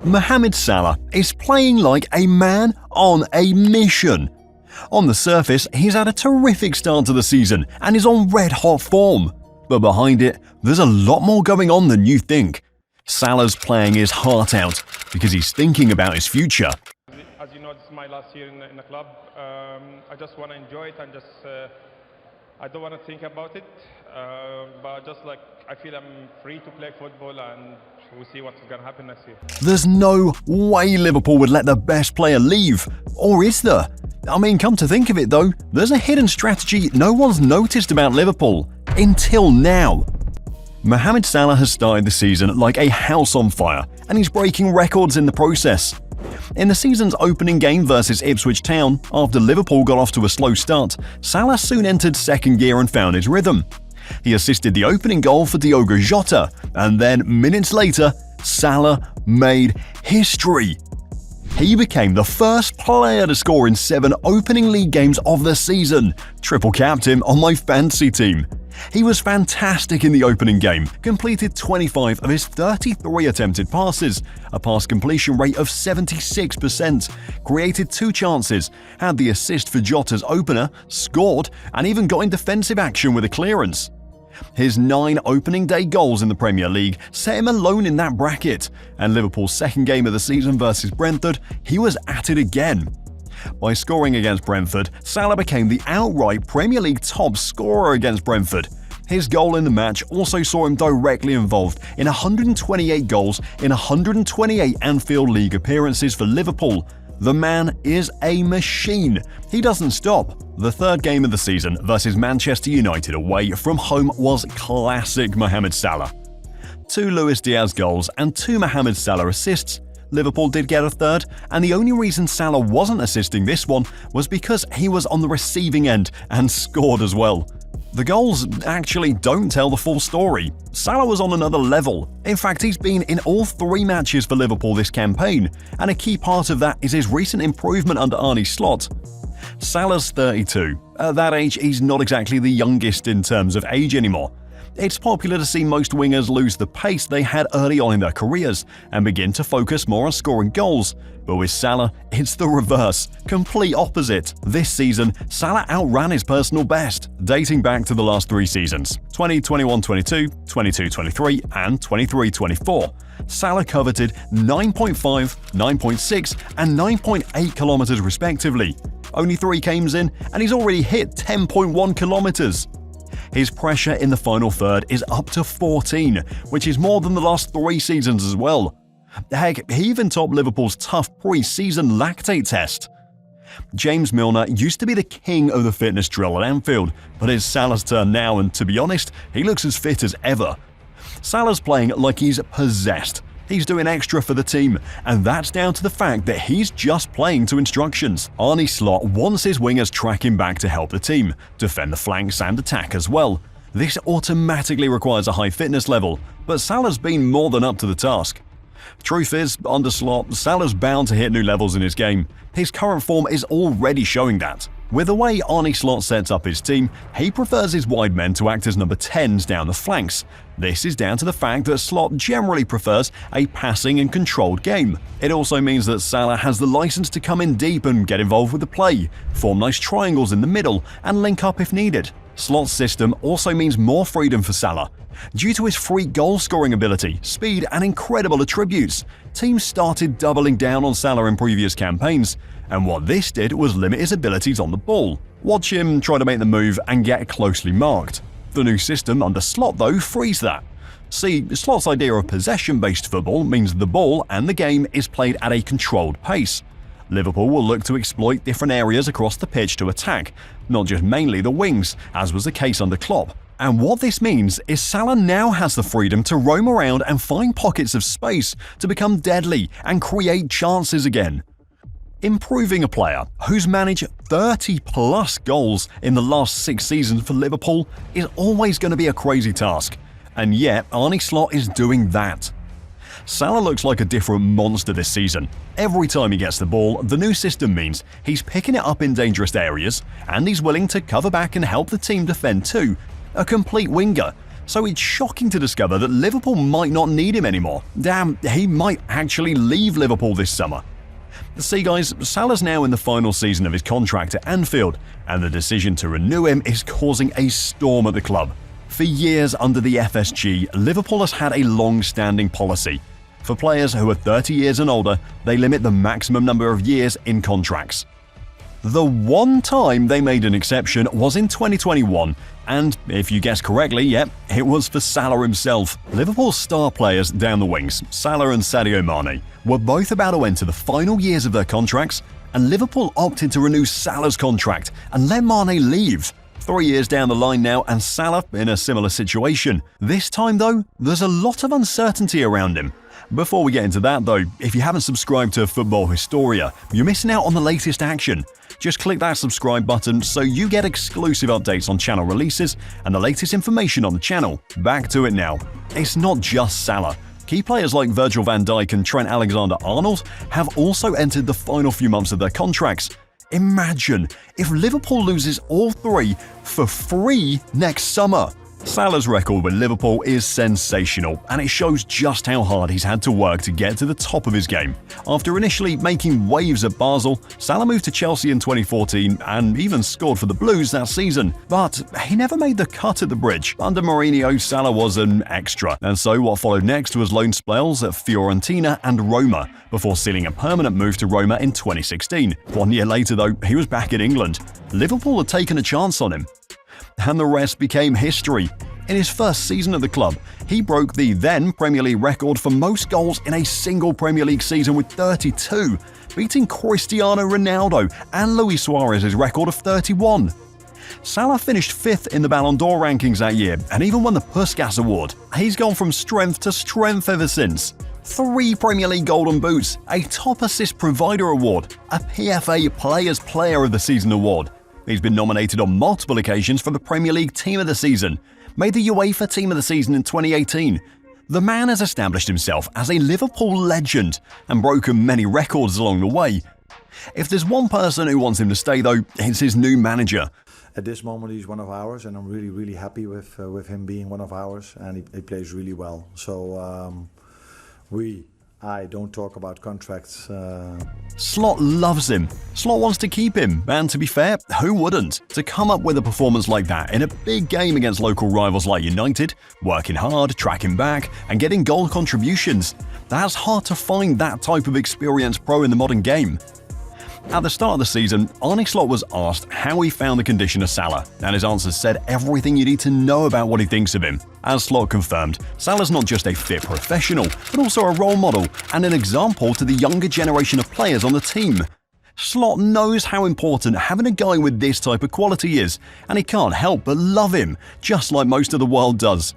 Mohamed Salah is playing like a man on a mission. On the surface, he's had a terrific start to the season and is on red-hot form. But behind it, there's a lot more going on than you think. Salah's playing his heart out because he's thinking about his future. As you know, this is my last year in the club. I just want to enjoy it and I don't want to think about it. But I feel I'm free to play football and we'll see what's going to happen next year. There's no way Liverpool would let their best player leave. Or is there? I mean, come to think of it though, there's a hidden strategy no one's noticed about Liverpool. Until now. Mohamed Salah has started the season like a house on fire, and he's breaking records in the process. In the season's opening game versus Ipswich Town, after Liverpool got off to a slow start, Salah soon entered second gear and found his rhythm. He assisted the opening goal for Diogo Jota, and then minutes later, Salah made history. He became the first player to score in 7 opening league games of the season, triple capped him on my fantasy team. He was fantastic in the opening game, completed 25 of his 33 attempted passes, a pass completion rate of 76%, created 2 chances, had the assist for Jota's opener, scored, and even got in defensive action with a clearance. His 9 opening day goals in the Premier League set him alone in that bracket, and Liverpool's second game of the season versus Brentford, he was at it again. By scoring against Brentford, Salah became the outright Premier League top scorer against Brentford. His goal in the match also saw him directly involved in 128 goals in 128 Anfield League appearances for Liverpool. The man is a machine. He doesn't stop. The third game of the season versus Manchester United away from home was classic Mohamed Salah. 2 Luis Diaz goals and 2 Mohamed Salah assists. Liverpool did get a third, and the only reason Salah wasn't assisting this one was because he was on the receiving end and scored as well. The goals actually don't tell the full story. Salah was on another level. In fact, he's been in all 3 matches for Liverpool this campaign, and a key part of that is his recent improvement under Arne Slot. Salah's 32. At that age, he's not exactly the youngest in terms of age anymore. It's popular to see most wingers lose the pace they had early on in their careers and begin to focus more on scoring goals. But with Salah, it's the reverse, complete opposite. This season, Salah outran his personal best, dating back to the last 3 seasons, 2021-22, 22-23, and 23-24. Salah coveted 9.5, 9.6, and 9.8 kilometers respectively. Only 3 games in, and he's already hit 10.1 kilometers. His pressure in the final third is up to 14, which is more than the last 3 seasons as well. Heck, he even topped Liverpool's tough pre-season lactate test. James Milner used to be the king of the fitness drill at Anfield, but it's Salah's turn now, and to be honest, he looks as fit as ever. Salah's playing like he's possessed. He's doing extra for the team, and that's down to the fact that he's just playing to instructions. Arne Slot wants his wingers tracking back to help the team, defend the flanks and attack as well. This automatically requires a high fitness level, but Salah's been more than up to the task. Truth is, under Slot, Salah's bound to hit new levels in his game. His current form is already showing that. With the way Arne Slot sets up his team, he prefers his wide men to act as number 10s down the flanks. This is down to the fact that Slot generally prefers a passing and controlled game. It also means that Salah has the license to come in deep and get involved with the play, form nice triangles in the middle, and link up if needed. Slot's system also means more freedom for Salah. Due to his free goal-scoring ability, speed, and incredible attributes, teams started doubling down on Salah in previous campaigns, and what this did was limit his abilities on the ball. Watch him try to make the move and get closely marked. The new system under Slot, though, frees that. See, Slot's idea of possession-based football means the ball and the game is played at a controlled pace. Liverpool will look to exploit different areas across the pitch to attack, not just mainly the wings, as was the case under Klopp. And what this means is Salah now has the freedom to roam around and find pockets of space to become deadly and create chances again. Improving a player who's managed 30-plus goals in the last 6 seasons for Liverpool is always going to be a crazy task, and yet Arne Slot is doing that. Salah looks like a different monster this season. Every time he gets the ball, the new system means he's picking it up in dangerous areas, and he's willing to cover back and help the team defend too. A complete winger. So it's shocking to discover that Liverpool might not need him anymore. Damn, he might actually leave Liverpool this summer. See guys, Salah's now in the final season of his contract at Anfield, and the decision to renew him is causing a storm at the club. For years under the FSG, Liverpool has had a long-standing policy. For players who are 30 years and older, they limit the maximum number of years in contracts. The one time they made an exception was in 2021, and if you guessed correctly, yep, it was for Salah himself. Liverpool's star players down the wings, Salah and Sadio Mane, were both about to enter the final years of their contracts, and Liverpool opted to renew Salah's contract and let Mane leave. 3 years down the line now, and Salah in a similar situation. This time though, there's a lot of uncertainty around him. Before we get into that though, if you haven't subscribed to Futbol Historia, you're missing out on the latest action. Just click that subscribe button so you get exclusive updates on channel releases and the latest information on the channel. Back to it now. It's not just Salah. Key players like Virgil van Dijk and Trent Alexander-Arnold have also entered the final few months of their contracts. Imagine if Liverpool loses all three for free next summer. Salah's record with Liverpool is sensational, and it shows just how hard he's had to work to get to the top of his game. After initially making waves at Basel, Salah moved to Chelsea in 2014 and even scored for the Blues that season. But he never made the cut at the bridge. Under Mourinho, Salah was an extra, and so what followed next was loan spells at Fiorentina and Roma, before sealing a permanent move to Roma in 2016. 1 year later though, he was back in England. Liverpool had taken a chance on him, and the rest became history. In his first season at the club, he broke the then Premier League record for most goals in a single Premier League season with 32, beating Cristiano Ronaldo and Luis Suarez's record of 31. Salah finished 5th in the Ballon d'Or rankings that year and even won the Puskas Award. He's gone from strength to strength ever since. 3 Premier League Golden Boots, a Top Assist Provider Award, a PFA Players Player of the Season Award. He's been nominated on multiple occasions for the Premier League Team of the Season, made the UEFA Team of the Season in 2018. The man has established himself as a Liverpool legend and broken many records along the way. If there's one person who wants him to stay though, it's his new manager. At this moment he's one of ours, and I'm really happy with him being one of ours, and he plays really well. So I don't talk about contracts. Slot loves him. Slot wants to keep him, and to be fair, who wouldn't? To come up with a performance like that in a big game against local rivals like United, working hard, tracking back, and getting goal contributions. That's hard to find that type of experienced pro in the modern game. At the start of the season, Arne Slot was asked how he found the condition of Salah, and his answers said everything you need to know about what he thinks of him. As Slot confirmed, Salah's not just a fit professional, but also a role model and an example to the younger generation of players on the team. Slot knows how important having a guy with this type of quality is, and he can't help but love him, just like most of the world does.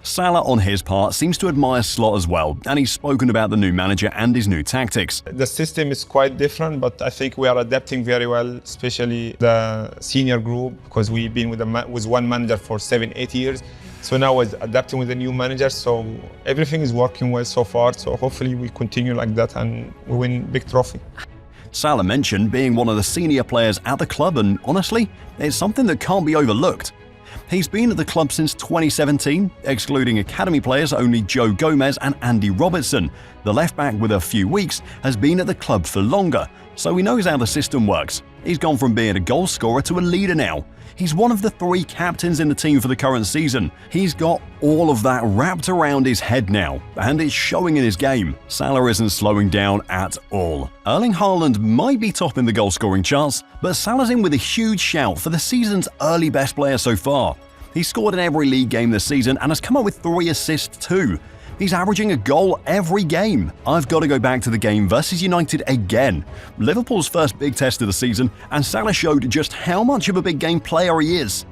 Salah, on his part, seems to admire Slot as well, and he's spoken about the new manager and his new tactics. The system is quite different, but I think we are adapting very well, especially the senior group, because we've been with one manager for 7-8 years. So now we're adapting with the new manager, so everything is working well so far. So hopefully we continue like that and we win big trophy. Salah mentioned being one of the senior players at the club, and honestly, it's something that can't be overlooked. He's been at the club since 2017, excluding academy players only Joe Gomez and Andy Robertson. The left-back with a few weeks has been at the club for longer, so he knows how the system works. He's gone from being a goal scorer to a leader now. He's one of the 3 captains in the team for the current season. He's got all of that wrapped around his head now, and it's showing in his game. Salah isn't slowing down at all. Erling Haaland might be topping the goal-scoring charts, but Salah's in with a huge shout for the season's early best player so far. He's scored in every league game this season and has come up with 3 assists too. He's averaging a goal every game. I've got to go back to the game versus United again. Liverpool's first big test of the season, and Salah showed just how much of a big game player he is.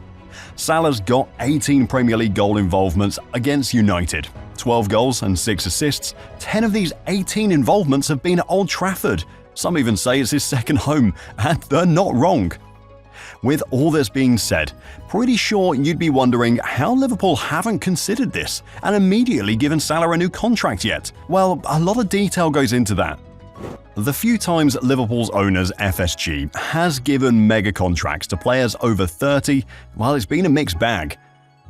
Salah's got 18 Premier League goal involvements against United. 12 goals and 6 assists. 10 of these 18 involvements have been at Old Trafford. Some even say it's his second home, and they're not wrong. With all this being said, pretty sure you'd be wondering how Liverpool haven't considered this and immediately given Salah a new contract yet. Well, a lot of detail goes into that. The few times Liverpool's owners FSG has given mega contracts to players over 30, well, it's been a mixed bag.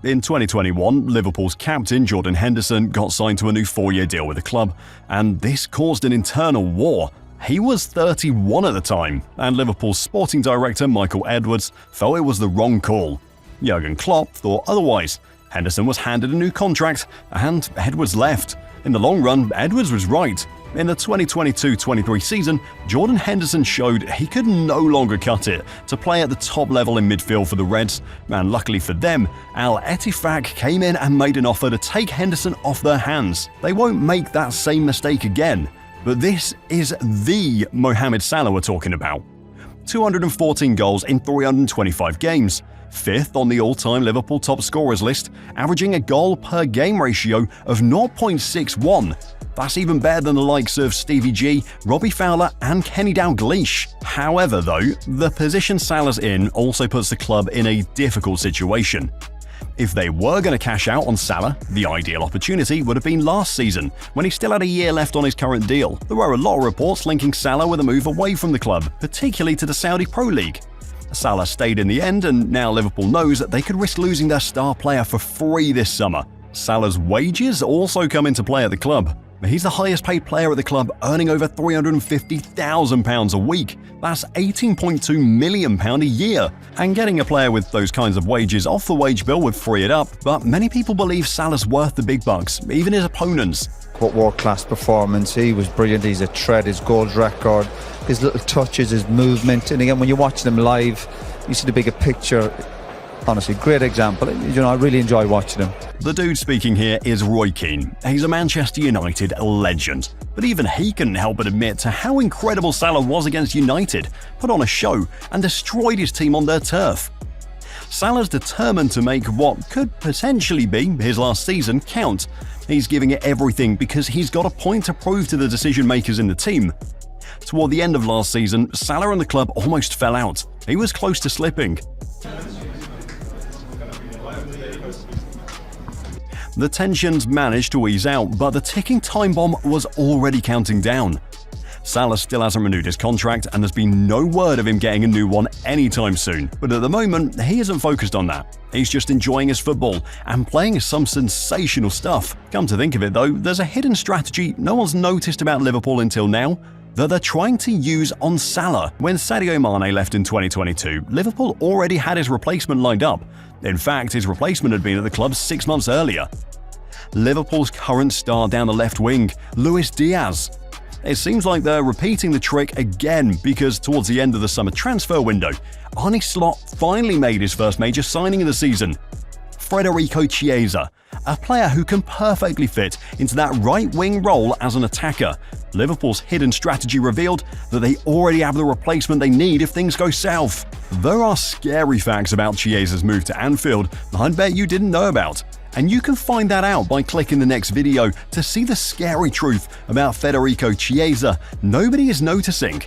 In 2021, Liverpool's captain Jordan Henderson got signed to a new 4-year deal with the club, and this caused an internal war. He was 31 at the time, and Liverpool's sporting director Michael Edwards felt it was the wrong call. Jurgen Klopp thought otherwise. Henderson was handed a new contract, and Edwards left. In the long run, Edwards was right. In the 2022-23 season, Jordan Henderson showed he could no longer cut it to play at the top level in midfield for the Reds, and luckily for them, Al Ettifaq came in and made an offer to take Henderson off their hands. They won't make that same mistake again. But this is the Mohamed Salah we're talking about. 214 goals in 325 games. 5th on the all-time Liverpool top scorers list, averaging a goal per game ratio of 0.61. That's even better than the likes of Stevie G, Robbie Fowler and Kenny Dalglish. However though, the position Salah's in also puts the club in a difficult situation. If they were going to cash out on Salah, the ideal opportunity would have been last season, when he still had a year left on his current deal. There were a lot of reports linking Salah with a move away from the club, particularly to the Saudi Pro League. Salah stayed in the end, and now Liverpool knows that they could risk losing their star player for free this summer. Salah's wages also come into play at the club. He's the highest paid player at the club, earning over £350,000 a week. That's £18.2 million a year. And getting a player with those kinds of wages off the wage bill would free it up, but many people believe Salah's worth the big bucks, even his opponents. What world-class performance. He was brilliant. He's a threat, his goals record, his little touches, his movement. And again, when you watch them live, you see the bigger picture. Honestly, great example. I really enjoy watching him. The dude speaking here is Roy Keane. He's a Manchester United legend. But even he couldn't help but admit to how incredible Salah was against United, put on a show and destroyed his team on their turf. Salah's determined to make what could potentially be his last season count. He's giving it everything because he's got a point to prove to the decision makers in the team. Toward the end of last season, Salah and the club almost fell out. He was close to slipping. The tensions managed to ease out, but the ticking time bomb was already counting down. Salah still hasn't renewed his contract, and there's been no word of him getting a new one anytime soon. But at the moment, he isn't focused on that. He's just enjoying his football and playing some sensational stuff. Come to think of it though, there's a hidden strategy no one's noticed about Liverpool until now that they're trying to use on Salah. When Sadio Mane left in 2022, Liverpool already had his replacement lined up. In fact, his replacement had been at the club 6 months earlier. Liverpool's current star down the left wing, Luis Diaz. It seems like they're repeating the trick again because towards the end of the summer transfer window, Arne Slot finally made his first major signing of the season. Federico Chiesa, a player who can perfectly fit into that right-wing role as an attacker. Liverpool's hidden strategy revealed that they already have the replacement they need if things go south. There are scary facts about Chiesa's move to Anfield that I bet you didn't know about. And you can find that out by clicking the next video to see the scary truth about Federico Chiesa nobody is noticing.